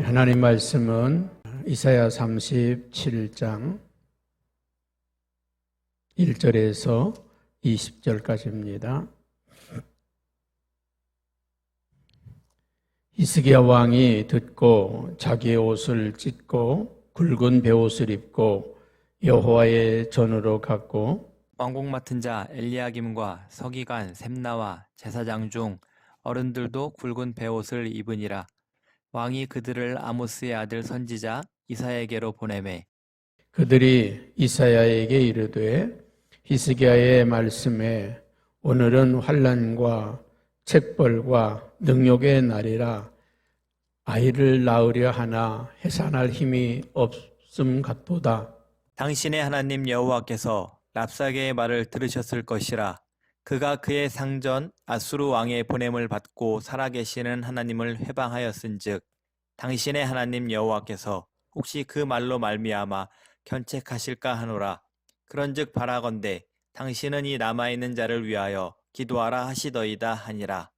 하나님 말씀은 이사야 37장 1절에서 20절까지입니다. 히스기야 왕이 듣고 자기의 옷을 찢고 굵은 베옷을 입고 여호와의 전으로 갔고 왕국 맡은 자 엘리야김과 서기관 셈나와 제사장 중 어른들도 굵은 베옷을 입으니라. 왕이 그들을 아모스의 아들 선지자 이사야에게로 보내매 그들이 이사야에게 이르되 히스기야의 말씀에 오늘은 환난과 책벌과 능욕의 날이라 아이를 낳으려 하나 해산할 힘이 없음 같도다. 당신의 하나님 여호와께서 랍사게의 말을 들으셨을 것이라. 그가 그의 상전 아수르 왕의 보냄을 받고 살아계시는 하나님을 회방하였은즉 당신의 하나님 여호와께서 혹시 그 말로 말미암아 견책하실까 하노라. 그런즉 바라건대 당신은 이 남아있는 자를 위하여 기도하라 하시더이다 하니라.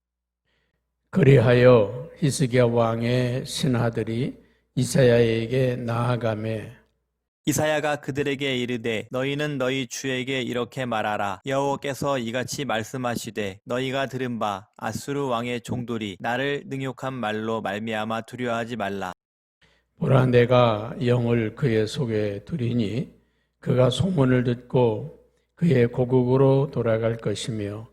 그리하여 히스기야 왕의 신하들이 이사야에게 나아가매 이사야가 그들에게 이르되 너희는 너희 주에게 이렇게 말하라. 여호와께서 이같이 말씀하시되 너희가 들은 바 아수르 왕의 종들이 나를 능욕한 말로 말미암아 두려워하지 말라. 보라 내가 영을 그의 속에 두리니 그가 소문을 듣고 그의 고국으로 돌아갈 것이며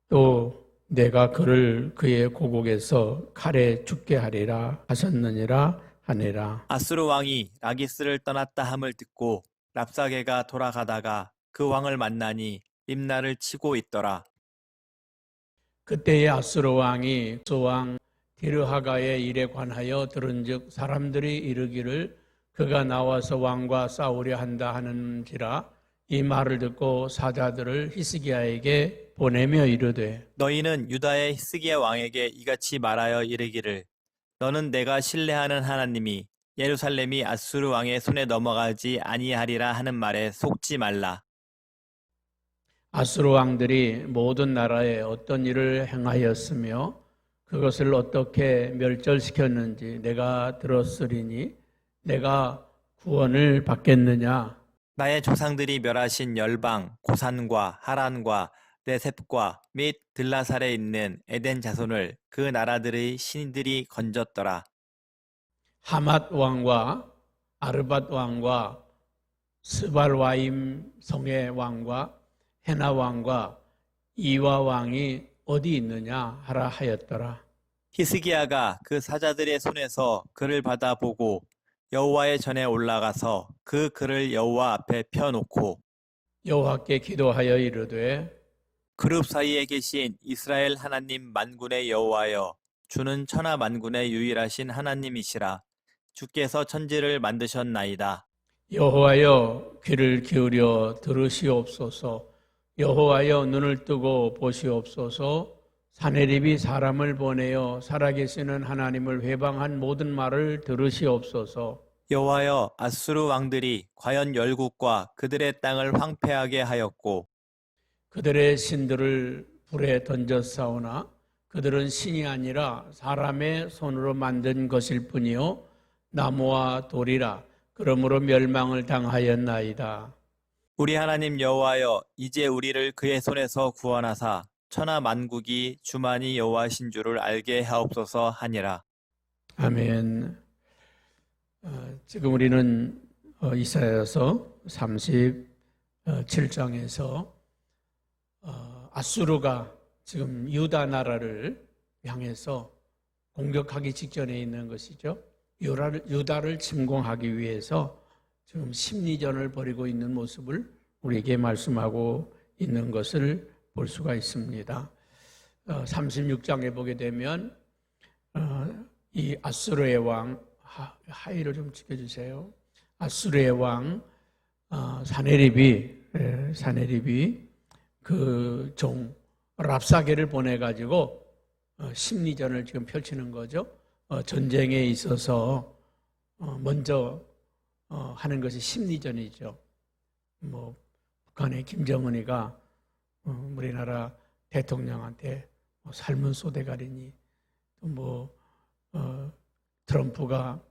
또 내가 그를 그의 고국에서 칼에 죽게 하리라 하셨느니라 하니라. 아수르 왕이 라기스를 떠났다 함을 듣고 랍사게가 돌아가다가 그 왕을 만나니 림나를 치고 있더라. 그때의 아수르 왕이 소왕 디르하가의 일에 관하여 들은즉 사람들이 이르기를 그가 나와서 왕과 싸우려 한다 하는지라. 이 말을 듣고 사자들을 히스기야에게 보내며 이르되 너희는 유다의 히스기야 왕에게 이같이 말하여 이르기를 너는 내가 신뢰하는 하나님이 예루살렘이 아수르 왕의 손에 넘어가지 아니하리라 하는 말에 속지 말라. 아수르 왕들이 모든 나라에 어떤 일을 행하였으며 그것을 어떻게 멸절시켰는지 내가 들었으리니 내가 구원을 받겠느냐. 나의 조상들이 멸하신 열방 고산과 하란과 레셉과 및 들라살에 있는 에덴 자손을 그 나라들의 신들이 건졌더라. 하맛 왕과 아르밧 왕과 스발와임 성의 왕과 헤나 왕과 이와 왕이 어디 있느냐 하라 하였더라. 히스기야가 그 사자들의 손에서 글을 받아보고 여호와의 전에 올라가서 그 글을 여호와 앞에 펴놓고 여호와께 기도하여 이르되 그룹 사이에 계신 이스라엘 하나님 만군의 여호와여 주는 천하 만군의 유일하신 하나님이시라. 주께서 천지를 만드셨나이다. 여호와여 귀를 기울여 들으시옵소서. 여호와여 눈을 뜨고 보시옵소서. 사내립이 사람을 보내어 살아계시는 하나님을 회방한 모든 말을 들으시옵소서. 여호와여 아수르 왕들이 과연 열국과 그들의 땅을 황폐하게 하였고 그들의 신들을 불에 던졌사오나 그들은 신이 아니라 사람의 손으로 만든 것일 뿐이요 나무와 돌이라. 그러므로 멸망을 당하였나이다. 우리 하나님 여호와여 이제 우리를 그의 손에서 구원하사 천하 만국이 주만이 여호와신 줄을 알게 하옵소서 하니라. 아멘. 지금 우리는 이사야서 37장에서 아수르가 지금 유다 나라를 향해서 공격하기 직전에 있는 것이죠. 유다를 침공하기 위해서 지금 심리전을 벌이고 있는 모습을 우리에게 말씀하고 있는 것을 볼 수가 있습니다. 36장에 보게 되면 이 아수르의 왕, 하이를 좀 지켜주세요. 아수르의 왕 사네립이 그 종 랍사게를 보내가지고 심리전을 지금 펼치는 거죠. 전쟁에 있어서 먼저 하는 것이 심리전이죠. 북한의 김정은이가 우리나라 대통령한테 삶은 소대가리니 또 트럼프가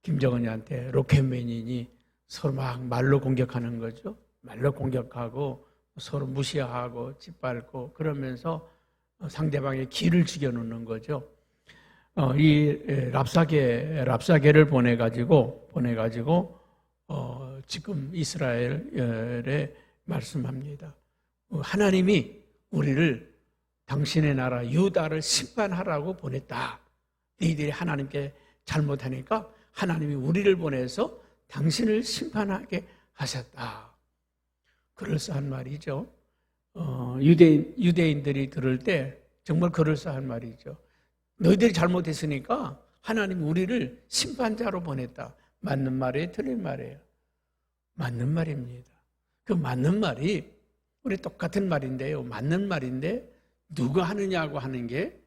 김정은이한테 로켓맨이니 서로 막 말로 공격하는 거죠. 말로 공격하고 서로 무시하고 짓밟고 그러면서 상대방의 기를 죽여놓는 거죠. 이 랍사게를 보내가지고 지금 이스라엘에 말씀합니다. 하나님이 우리를 당신의 나라 유다를 심판하라고 보냈다. 너희들이 하나님께 잘못하니까 하나님이 우리를 보내서 당신을 심판하게 하셨다. 그럴싸한 말이죠. 유대인들이 들을 때 정말 그럴싸한 말이죠. 너희들이 잘못했으니까 하나님 우리를 심판자로 보냈다. 맞는 말이에요? 틀린 말이에요? 맞는 말입니다. 그 맞는 말이 우리 똑같은 말인데요. 맞는 말인데 누가 하느냐고 하는 게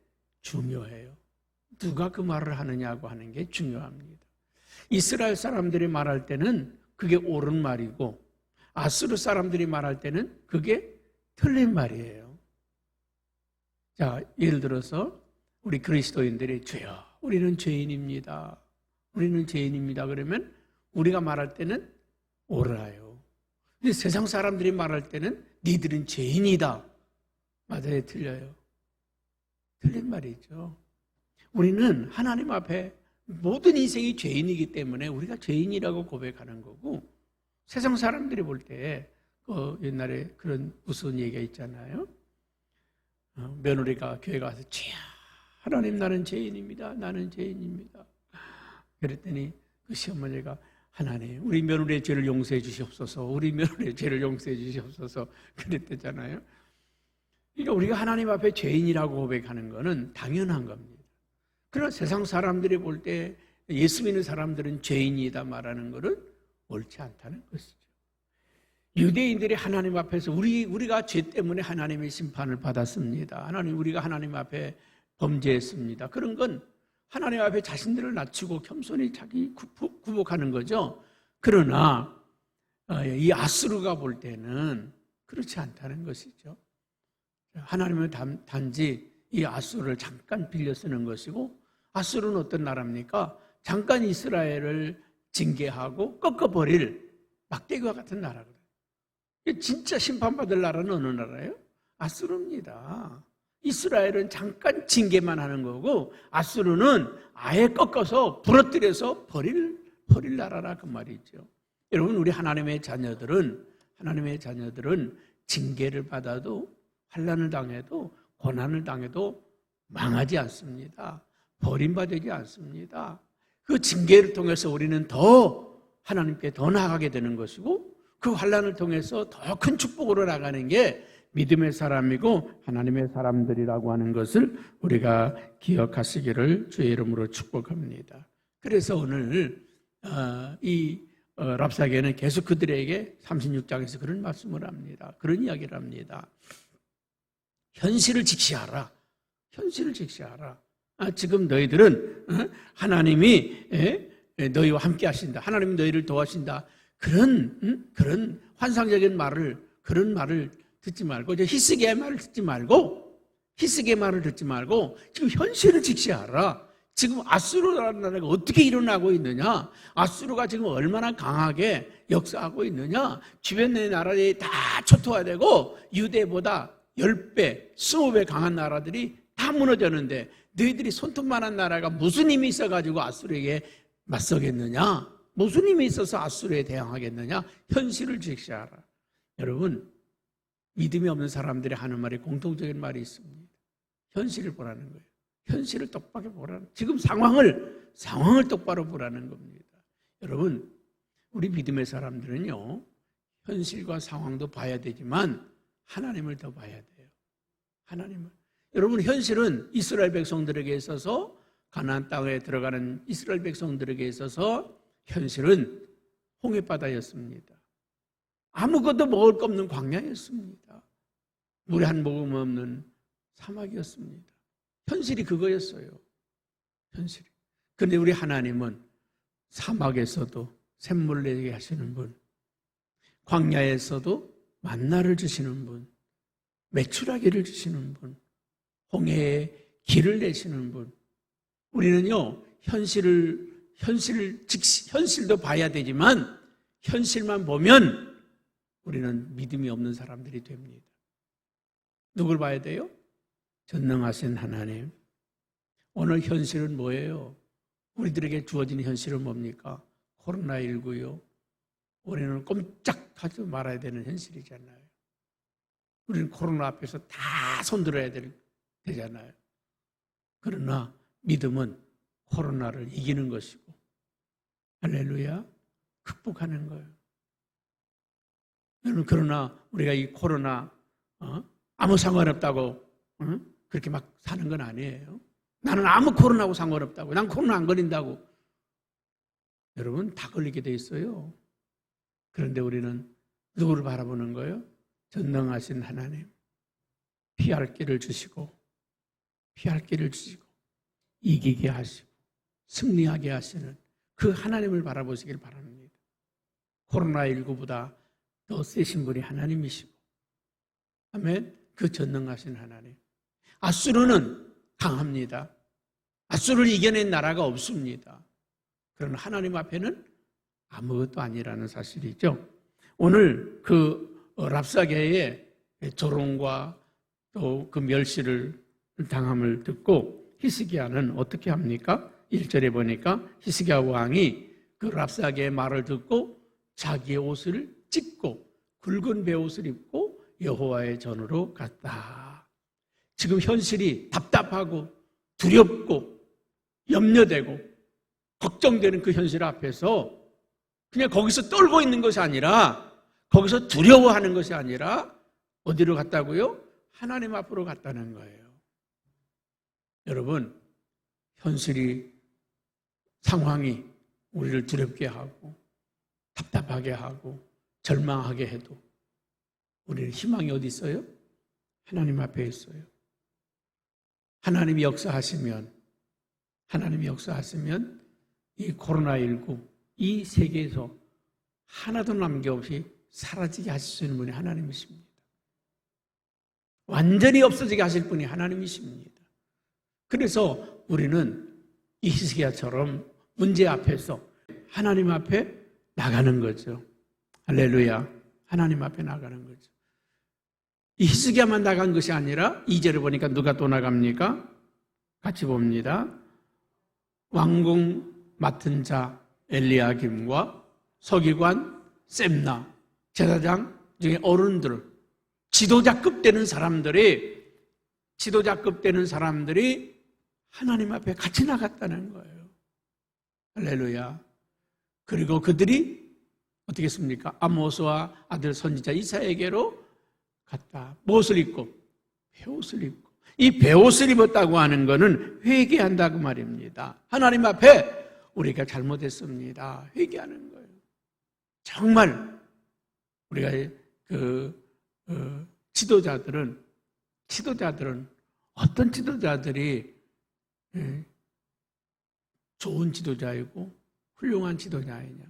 중요해요. 누가 그 말을 하느냐고 하는 게 중요합니다. 이스라엘 사람들이 말할 때는 그게 옳은 말이고 아수르 사람들이 말할 때는 그게 틀린 말이에요. 자, 예를 들어서 우리 그리스도인들이 주여, 우리는 죄인입니다. 우리는 죄인입니다. 그러면 우리가 말할 때는 옳아요. 근데 세상 사람들이 말할 때는 니들은 죄인이다. 맞아요, 틀려요? 틀린 말이죠. 우리는 하나님 앞에 모든 인생이 죄인이기 때문에 우리가 죄인이라고 고백하는 거고, 세상 사람들이 볼 때 옛날에 그런 무서운 얘기가 있잖아요. 며느리가 교회 가서 주여, 하나님 나는 죄인입니다. 나는 죄인입니다. 그랬더니 그 시어머니가 하나님 우리 며느리의 죄를 용서해 주시옵소서. 우리 며느리의 죄를 용서해 주시옵소서. 그랬대잖아요. 그러니까 우리가 하나님 앞에 죄인이라고 고백하는 것은 당연한 겁니다. 그러나 세상 사람들이 볼 때 예수 믿는 사람들은 죄인이다 말하는 것은 옳지 않다는 것이죠. 유대인들이 하나님 앞에서 우리가 죄 때문에 하나님의 심판을 받았습니다. 우리가 하나님 앞에 범죄했습니다. 그런 건 하나님 앞에 자신들을 낮추고 겸손히 자기 굴복하는 거죠. 그러나 이 아수르가 볼 때는 그렇지 않다는 것이죠. 하나님은 단지 이 아수르를 잠깐 빌려 쓰는 것이고, 아수르는 어떤 나라입니까? 잠깐 이스라엘을 징계하고 꺾어버릴 막대기와 같은 나라거든요. 진짜 심판받을 나라는 어느 나라예요? 아수르입니다. 이스라엘은 잠깐 징계만 하는 거고 아수르는 아예 꺾어서 부러뜨려서 버릴 나라라 그 말이죠. 여러분, 우리 하나님의 자녀들은 징계를 받아도 환난을 당해도 고난을 당해도 망하지 않습니다. 버림받지 않습니다. 그 징계를 통해서 우리는 더 하나님께 더 나아가게 되는 것이고, 그 환난을 통해서 더 큰 축복으로 나가는 게 믿음의 사람이고 하나님의 사람들이라고 하는 것을 우리가 기억하시기를 주의 이름으로 축복합니다. 그래서 오늘 랍사게는 계속 그들에게 36장에서 그런 말씀을 합니다. 그런 이야기를 합니다. 현실을 직시하라. 현실을 직시하라. 지금 너희들은 하나님이 너희와 함께 하신다. 하나님이 너희를 도와신다. 그런 환상적인 말을, 그런 말을 듣지 말고, 히스기야의 말을 듣지 말고 지금 현실을 직시하라. 지금 아수르라는 나라가 어떻게 일어나고 있느냐? 아수르가 지금 얼마나 강하게 역사하고 있느냐? 주변의 나라들이 다 초토화되고 유대보다 10배, 20배 강한 나라들이 다 무너졌는데 너희들이 손톱만한 나라가 무슨 힘이 있어가지고 아수르에게 맞서겠느냐? 무슨 힘이 있어서 아수르에 대항하겠느냐? 현실을 직시하라. 여러분, 믿음이 없는 사람들이 하는 말이 공통적인 말이 있습니다. 현실을 보라는 거예요. 현실을 똑바로 보라는, 지금 상황을 똑바로 보라는 겁니다. 여러분, 우리 믿음의 사람들은요, 현실과 상황도 봐야 되지만 하나님을 더 봐야 돼요. 하나님을. 여러분, 현실은 이스라엘 백성들에게 있어서, 가나안 땅에 들어가는 이스라엘 백성들에게 있어서 현실은 홍해바다였습니다. 아무것도 먹을 거 없는 광야였습니다. 물 한 모금 없는 사막이었습니다. 현실이 그거였어요. 현실이. 그런데 우리 하나님은 사막에서도 샘물 내게 하시는 분, 광야에서도 만나를 주시는 분, 메추라기를 주시는 분, 홍해에 길을 내시는 분. 우리는요, 현실도 봐야 되지만 현실만 보면 우리는 믿음이 없는 사람들이 됩니다. 누굴 봐야 돼요? 전능하신 하나님. 오늘 현실은 뭐예요? 우리들에게 주어진 현실은 뭡니까? 코로나19요. 우리는 꼼짝하지 말아야 되는 현실이잖아요. 우리는 코로나 앞에서 다 손들어야 되잖아요. 그러나 믿음은 코로나를 이기는 것이고, 할렐루야, 극복하는 거예요. 그러나 우리가 이 코로나 아무 상관없다고 그렇게 막 사는 건 아니에요. 나는 아무 코로나하고 상관없다고, 난 코로나 안 걸린다고. 여러분, 다 걸리게 돼 있어요. 그런데 우리는 누구를 바라보는 거예요? 전능하신 하나님. 피할 길을 주시고 이기게 하시고 승리하게 하시는 그 하나님을 바라보시길 바랍니다. 코로나19보다 더 세신 분이 하나님이시고, 아멘. 그 전능하신 하나님. 아수르는 강합니다. 아수르를 이겨낸 나라가 없습니다. 그러나 하나님 앞에는 아무것도 아니라는 사실이죠. 오늘 그 랍사게의 조롱과 또 그 멸시를 당함을 듣고 히스기야는 어떻게 합니까? 1절에 보니까 히스기야 왕이 그 랍사게의 말을 듣고 자기의 옷을 찢고 굵은 베옷을 입고 여호와의 전으로 갔다. 지금 현실이 답답하고 두렵고 염려되고 걱정되는 그 현실 앞에서 그냥 거기서 떨고 있는 것이 아니라, 거기서 두려워하는 것이 아니라 어디로 갔다고요? 하나님 앞으로 갔다는 거예요. 여러분, 현실이, 상황이 우리를 두렵게 하고 답답하게 하고 절망하게 해도 우리는 희망이 어디 있어요? 하나님 앞에 있어요. 하나님이 역사하시면 이 코로나19, 이 세계에서 하나도 남김없이 사라지게 하실 수 있는 분이 하나님이십니다. 완전히 없어지게 하실 분이 하나님이십니다. 그래서 우리는 이 히스기야처럼 문제 앞에서 하나님 앞에 나가는 거죠. 할렐루야. 하나님 앞에 나가는 거죠. 이 히스기야만 나간 것이 아니라 2절에 보니까 누가 또 나갑니까? 같이 봅니다. 왕궁 맡은 자 엘리야김과 서기관 셈나, 제사장 중에 어른들, 지도자급 되는 사람들이 하나님 앞에 같이 나갔다는 거예요. 할렐루야. 그리고 그들이 어떻게 했습니까? 아모스와 아들 선지자 이사야에게로 갔다. 무엇을 입고? 베옷을 입고. 이 베옷을 입었다고 하는 것은 회개한다고 말입니다. 하나님 앞에 우리가 잘못했습니다. 회개하는 거예요. 정말 우리가 지도자들은 어떤 지도자들이 좋은 지도자이고 훌륭한 지도자이냐.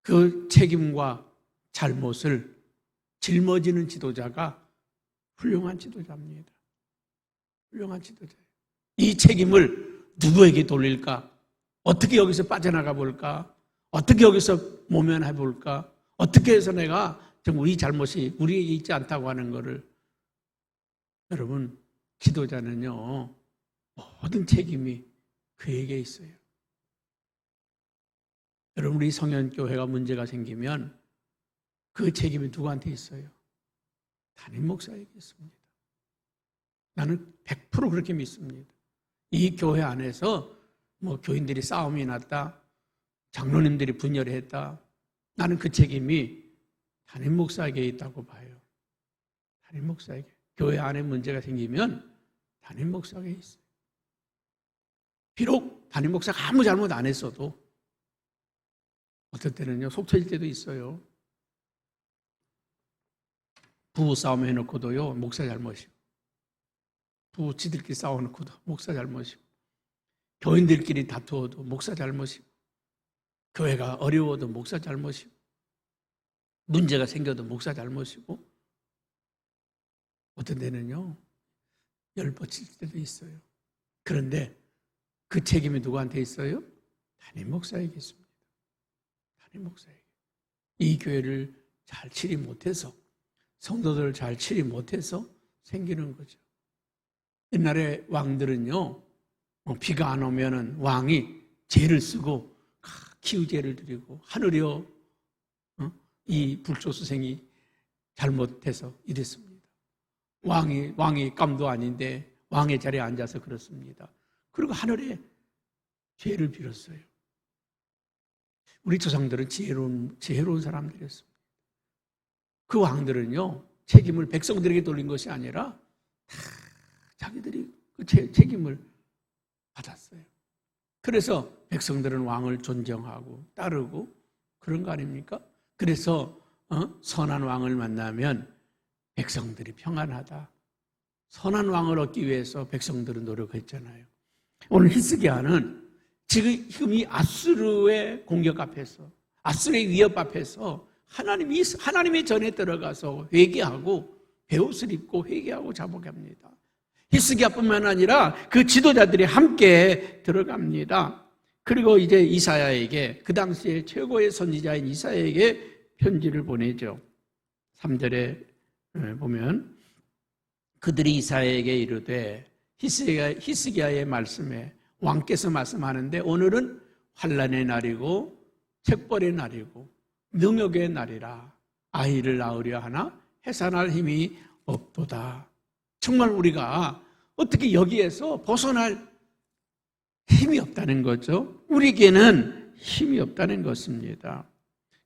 그 책임과 잘못을 짊어지는 지도자가 훌륭한 지도자입니다. 훌륭한 지도자예요. 이 책임을 누구에게 돌릴까? 어떻게 여기서 빠져나가 볼까? 어떻게 여기서 모면해 볼까? 어떻게 해서 내가 정말 이 잘못이 우리에게 있지 않다고 하는 것을. 여러분, 지도자는요, 모든 책임이 그에게 있어요. 여러분, 우리 성현교회가 문제가 생기면 그 책임이 누구한테 있어요? 담임 목사에게 있습니다. 나는 100% 그렇게 믿습니다. 이 교회 안에서 교인들이 싸움이 났다, 장로님들이 분열했다, 나는 그 책임이 담임 목사에게 있다고 봐요. 담임 목사에게. 교회 안에 문제가 생기면 담임 목사에게 있어요. 비록 담임 목사가 아무 잘못 안 했어도 어떨 때는요, 속 터질 때도 있어요. 부부 싸움 해놓고도요, 목사 잘못이고, 부부 지들끼리 싸워놓고도 목사 잘못이고, 교인들끼리 다투어도 목사 잘못이고, 교회가 어려워도 목사 잘못이고, 문제가 생겨도 목사 잘못이고, 어떤 데는요, 열뻗칠 때도 있어요. 그런데 그 책임이 누구한테 있어요? 담임 목사에게 있습니다. 담임 목사에게. 이 교회를 잘 치리 못해서, 성도들을 잘 치리 못해서 생기는 거죠. 옛날에 왕들은요, 비가 안 오면은 왕이 죄를 쓰고 기우제를 드리고, 하늘이여 이 불초수생이 잘못해서 이랬습니다. 왕이 깜도 아닌데 왕의 자리에 앉아서 그렇습니다. 그리고 하늘에 죄를 빌었어요. 우리 조상들은 지혜로운 사람들이었습니다. 그 왕들은요, 책임을 백성들에게 돌린 것이 아니라 다 자기들이 그 책임을 받았어요. 그래서 백성들은 왕을 존경하고 따르고 그런 거 아닙니까? 그래서 선한 왕을 만나면 백성들이 평안하다. 선한 왕을 얻기 위해서 백성들은 노력했잖아요. 오늘 히스기야는 지금 이 아수르의 공격 앞에서, 아수르의 위협 앞에서 하나님의 전에 들어가서 회개하고 베옷을 입고 회개하고 자복합니다. 히스기야뿐만 아니라 그 지도자들이 함께 들어갑니다. 그리고 이제 이사야에게, 그 당시에 최고의 선지자인 이사야에게 편지를 보내죠. 3절에 보면 그들이 이사야에게 이르되, 히스기야의 말씀에 왕께서 말씀하는데 오늘은 환난의 날이고 책벌의 날이고 능욕의 날이라. 아이를 낳으려 하나 해산할 힘이 없도다. 정말 우리가 어떻게 여기에서 벗어날 힘이 없다는 거죠. 우리에게는 힘이 없다는 것입니다.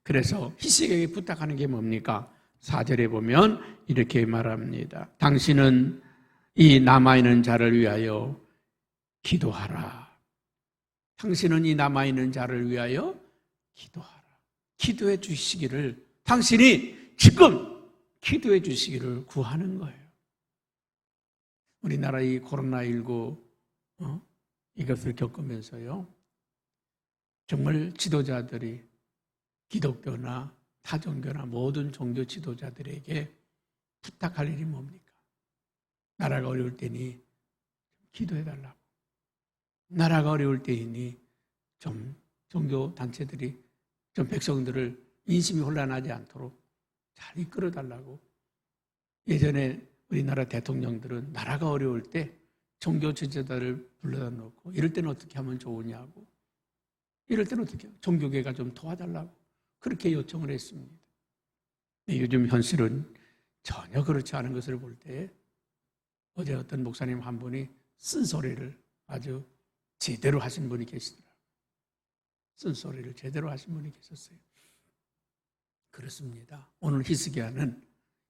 그래서 히스기야에게 부탁하는 게 뭡니까? 4절에 보면 이렇게 말합니다. 당신은 이 남아있는 자를 위하여 기도하라. 당신은 이 남아있는 자를 위하여 기도하라. 기도해 주시기를, 당신이 지금 기도해 주시기를 구하는 거예요. 우리나라 이 코로나19 이것을 겪으면서요, 정말 지도자들이 기독교나 타종교나 모든 종교 지도자들에게 부탁할 일이 뭡니까? 나라가 어려울 때니 기도해달라고. 나라가 어려울 때이니 좀 종교 단체들이 좀 백성들을 인심이 혼란하지 않도록 잘 이끌어달라고. 예전에 우리나라 대통령들은 나라가 어려울 때 종교 지도자들을 불러다 놓고, 이럴 때는 어떻게 하면 좋으냐고, 이럴 때는 어떻게, 종교계가 좀 도와달라고 그렇게 요청을 했습니다. 요즘 현실은 전혀 그렇지 않은 것을 볼 때, 어제 어떤 목사님 한 분이 쓴소리를 아주 제대로 하신 분이 계시더라고요. 쓴소리를 제대로 하신 분이 계셨어요. 그렇습니다. 오늘 히스기야는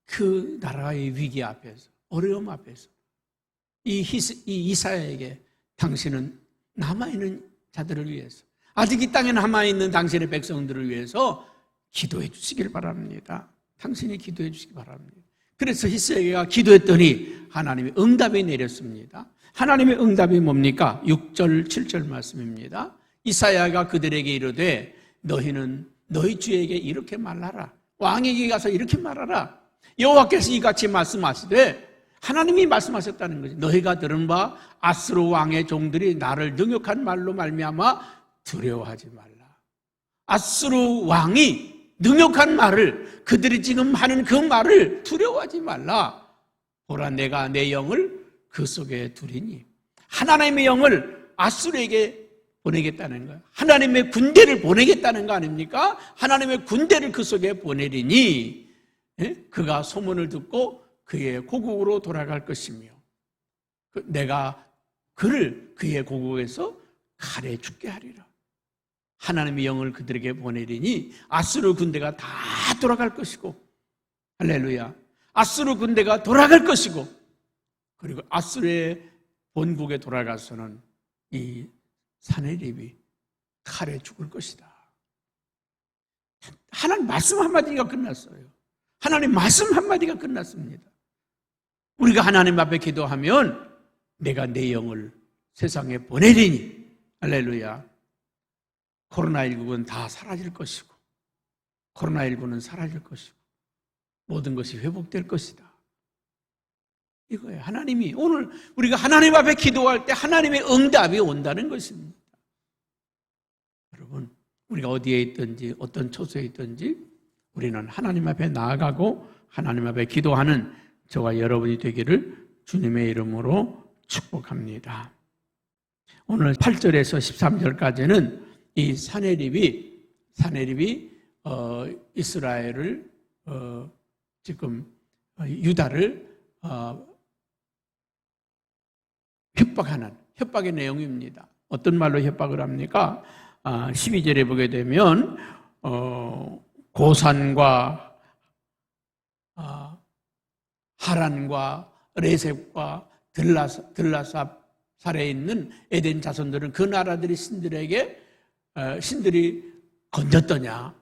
그 나라의 위기 앞에서, 어려움 앞에서 이 이사야에게 당신은 남아있는 자들을 위해서, 아직 이 땅에 남아있는 당신의 백성들을 위해서 기도해 주시길 바랍니다. 당신이 기도해 주시기 바랍니다. 그래서 히스기야가 기도했더니 하나님의 응답이 내렸습니다. 하나님의 응답이 뭡니까? 6절, 7절 말씀입니다. 이사야가 그들에게 이르되 너희는 너희 주에게 이렇게 말하라. 왕에게 가서 이렇게 말하라. 여호와께서 이같이 말씀하시되, 하나님이 말씀하셨다는 거지. 너희가 들은 바 아스루 왕의 종들이 나를 능욕한 말로 말미암아 두려워하지 말라. 아스루 왕이 능욕한 말을, 그들이 지금 하는 그 말을 두려워하지 말라. 보라, 내가 내 영을 그 속에 두리니. 하나님의 영을 아수르에게 보내겠다는 거예요. 하나님의 군대를 보내겠다는 거 아닙니까? 하나님의 군대를 그 속에 보내리니 그가 소문을 듣고 그의 고국으로 돌아갈 것이며, 내가 그를 그의 고국에서 칼에 죽게 하리라. 하나님의 영을 그들에게 보내리니 아수르 군대가 다 돌아갈 것이고, 할렐루야, 아수르 군대가 돌아갈 것이고, 그리고 아수르의 본국에 돌아가서는 이 사내립이 칼에 죽을 것이다. 하나님 말씀 한마디가 끝났어요. 하나님 말씀 한마디가 끝났습니다. 우리가 하나님 앞에 기도하면 내가 내 영을 세상에 보내리니, 할렐루야, 코로나19는 다 사라질 것이고, 코로나19는 사라질 것이고, 모든 것이 회복될 것이다. 이거예요. 하나님이 오늘 우리가 하나님 앞에 기도할 때 하나님의 응답이 온다는 것입니다. 여러분, 우리가 어디에 있든지 어떤 처소에 있든지 우리는 하나님 앞에 나아가고 하나님 앞에 기도하는 저와 여러분이 되기를 주님의 이름으로 축복합니다. 오늘 8절에서 13절까지는 이 사내립이 이스라엘을 지금 유다를 협박하는 협박의 내용입니다. 어떤 말로 협박을 합니까? 12절에 보게 되면 고산과 하란과 레셉과 들라삽살에 있는 에덴 자손들은 그 나라들이 신들이 건졌더냐?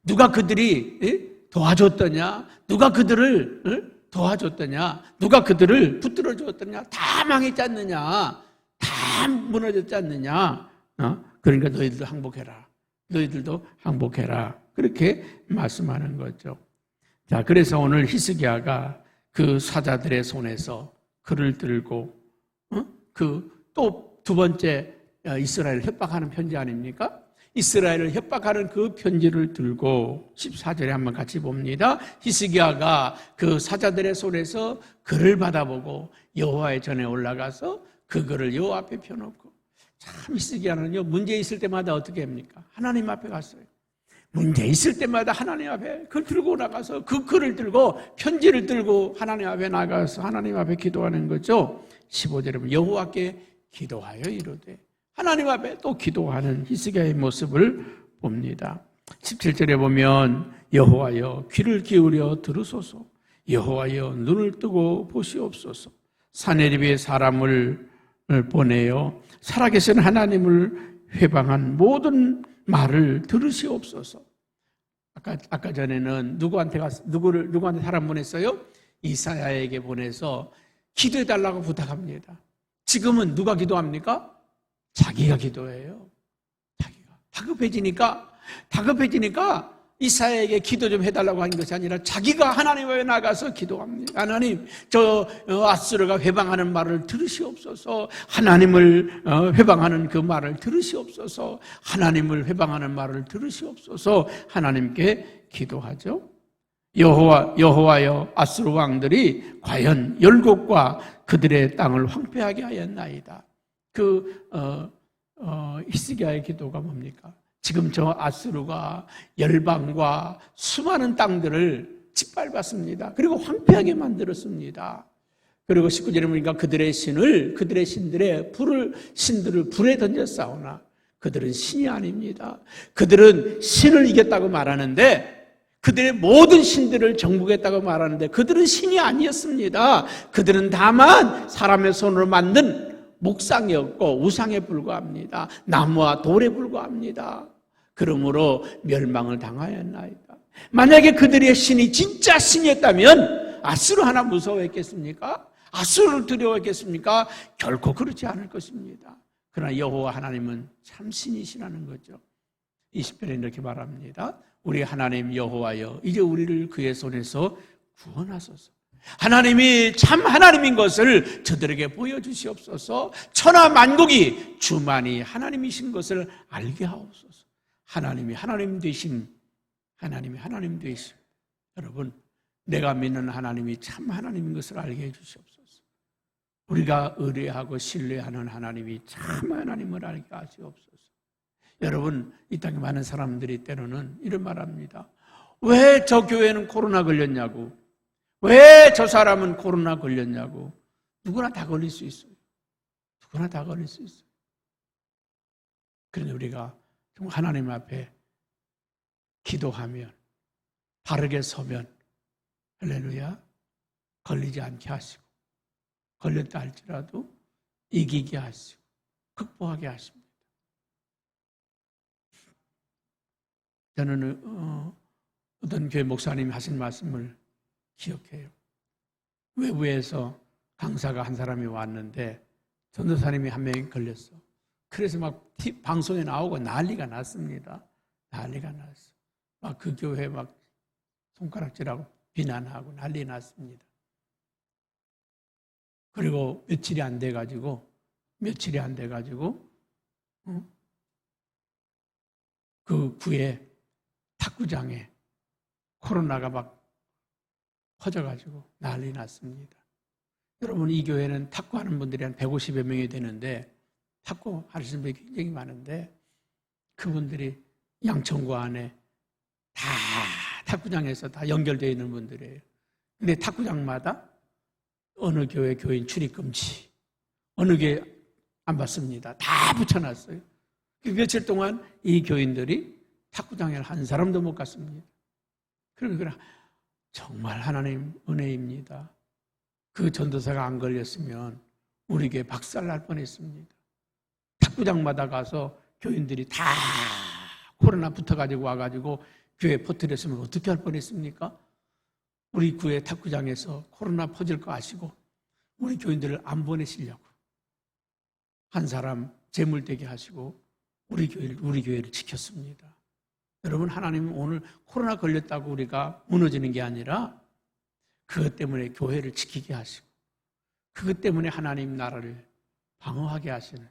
누가 그들이 도와줬더냐? 누가 그들을 도와줬더냐? 누가 그들을 붙들어 주었더냐? 다 망했지 않느냐? 다 무너졌지 않느냐? 그러니까 너희들도 항복해라. 너희들도 항복해라. 그렇게 말씀하는 거죠. 자, 그래서 오늘 히스기야가 그 사자들의 손에서 글을 들고 그 또 두 번째 이스라엘을 협박하는 편지 아닙니까? 이스라엘을 협박하는 그 편지를 들고 14절에 한번 같이 봅니다. 히스기야가 그 사자들의 손에서 글을 받아보고 여호와의 전에 올라가서 그 글을 여호와 앞에 펴놓고, 참 히스기야는요, 문제 있을 때마다 어떻게 합니까? 하나님 앞에 갔어요. 문제 있을 때마다 하나님 앞에 그걸 들고 나가서 그 글을 들고 편지를 들고 하나님 앞에 나가서 하나님 앞에 기도하는 거죠. 15절에 보면 여호와께 기도하여 이르되, 하나님 앞에 또 기도하는 히스기야의 모습을 봅니다. 17절에 보면 여호와여 귀를 기울여 들으소서, 여호와여 눈을 뜨고 보시옵소서, 사내립의 사람을 보내어 살아계신 하나님을 회방한 모든 말을 들으시옵소서. 아까 전에는 누구한테 사람 보냈어요? 이사야에게 보내서 기도해달라고 부탁합니다. 지금은 누가 기도합니까? 자기가 기도해요. 자기가 다급해지니까 이사야에게 기도 좀 해달라고 하는 것이 아니라 자기가 하나님 앞에 나가서 기도합니다. 하나님, 저 아수르가 회방하는 말을 들으시옵소서. 하나님을 회방하는 그 말을 들으시옵소서. 하나님을 회방하는 말을 들으시옵소서. 하나님께 기도하죠. 여호와여, 아수르 왕들이 과연 열국과 그들의 땅을 황폐하게 하였나이다. 히스기야의 기도가 뭡니까? 지금 저 아수르가 열방과 수많은 땅들을 짓밟았습니다. 그리고 황폐하게 만들었습니다. 그리고 19절에 보니까 그들의 신들의 신들을 불에 던져 싸우나 그들은 신이 아닙니다. 그들은 신을 이겼다고 말하는데, 그들의 모든 신들을 정복했다고 말하는데 그들은 신이 아니었습니다. 그들은 다만 사람의 손으로 만든 목상이었고 우상에 불과합니다. 나무와 돌에 불과합니다. 그러므로 멸망을 당하였나이다. 만약에 그들의 신이 진짜 신이었다면 아수르 하나 무서워했겠습니까? 아수르를 두려워했겠습니까? 결코 그렇지 않을 것입니다. 그러나 여호와 하나님은 참 신이시라는 거죠. 20절에 이렇게 말합니다. 우리 하나님 여호와여, 이제 우리를 그의 손에서 구원하소서. 하나님이 참 하나님인 것을 저들에게 보여주시옵소서. 천하 만국이 주만이 하나님이신 것을 알게 하옵소서. 하나님이 하나님 되신 여러분, 내가 믿는 하나님이 참 하나님인 것을 알게 해주시옵소서. 우리가 의뢰하고 신뢰하는 하나님이 참 하나님을 알게 하시옵소서. 여러분, 이 땅에 많은 사람들이 때로는 이런 말합니다. 왜 저 교회는 코로나 걸렸냐고, 왜 저 사람은 코로나 걸렸냐고. 누구나 다 걸릴 수 있어요. 누구나 다 걸릴 수 있어요. 그런데 우리가 정말 하나님 앞에 기도하면, 바르게 서면 할렐루야, 걸리지 않게 하시고, 걸렸다 할지라도 이기게 하시고 극복하게 하십니다. 저는 어떤 교회 목사님이 하신 말씀을 기억해요. 외부에서 강사가 한 사람이 왔는데 전도사님이 한 명이 걸렸어. 그래서 막 방송에 나오고 난리가 났습니다. 난리가 났어. 막 그 교회 막 손가락질하고 비난하고 난리 났습니다. 그리고 며칠이 안 돼가지고 그 구에 탁구장에 코로나가 막 퍼져가지고 난리 났습니다. 여러분, 이 교회는 탁구하는 분들이 한 150여 명이 되는데 탁구 하시는 분이 굉장히 많은데 그분들이 양천구 안에 다 탁구장에서 다 연결되어 있는 분들이에요. 근데 탁구장마다 어느 교회 교인 출입 금지, 어느 교회 안 받습니다. 다 붙여놨어요. 며칠 동안 이 교인들이 탁구장에 한 사람도 못 갔습니다. 그러니까 정말 하나님 은혜입니다. 그 전도사가 안 걸렸으면 우리 교회 박살날 뻔했습니다. 탁구장마다 가서 교인들이 다 코로나 붙어가지고 와가지고 교회 퍼뜨렸으면 어떻게 할 뻔했습니까? 우리 교회 탁구장에서 코로나 퍼질 거 아시고 우리 교인들을 안 보내시려고 한 사람 재물되게 하시고 우리 교회를 지켰습니다. 여러분, 하나님은 오늘 코로나 걸렸다고 우리가 무너지는 게 아니라 그것 때문에 교회를 지키게 하시고 그것 때문에 하나님 나라를 방어하게 하시는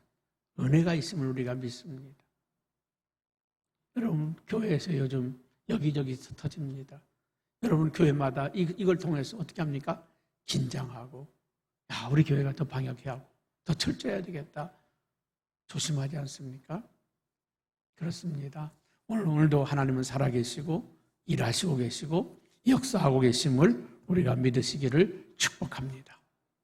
은혜가 있음을 우리가 믿습니다. 여러분, 교회에서 요즘 여기저기서 터집니다. 여러분, 교회마다 이걸 통해서 어떻게 합니까? 긴장하고, 야, 우리 교회가 더 방역해야 하고 더 철저해야 되겠다. 조심하지 않습니까? 그렇습니다. 오늘도 하나님은 살아계시고 일하시고 계시고 역사하고 계심을 우리가 믿으시기를 축복합니다.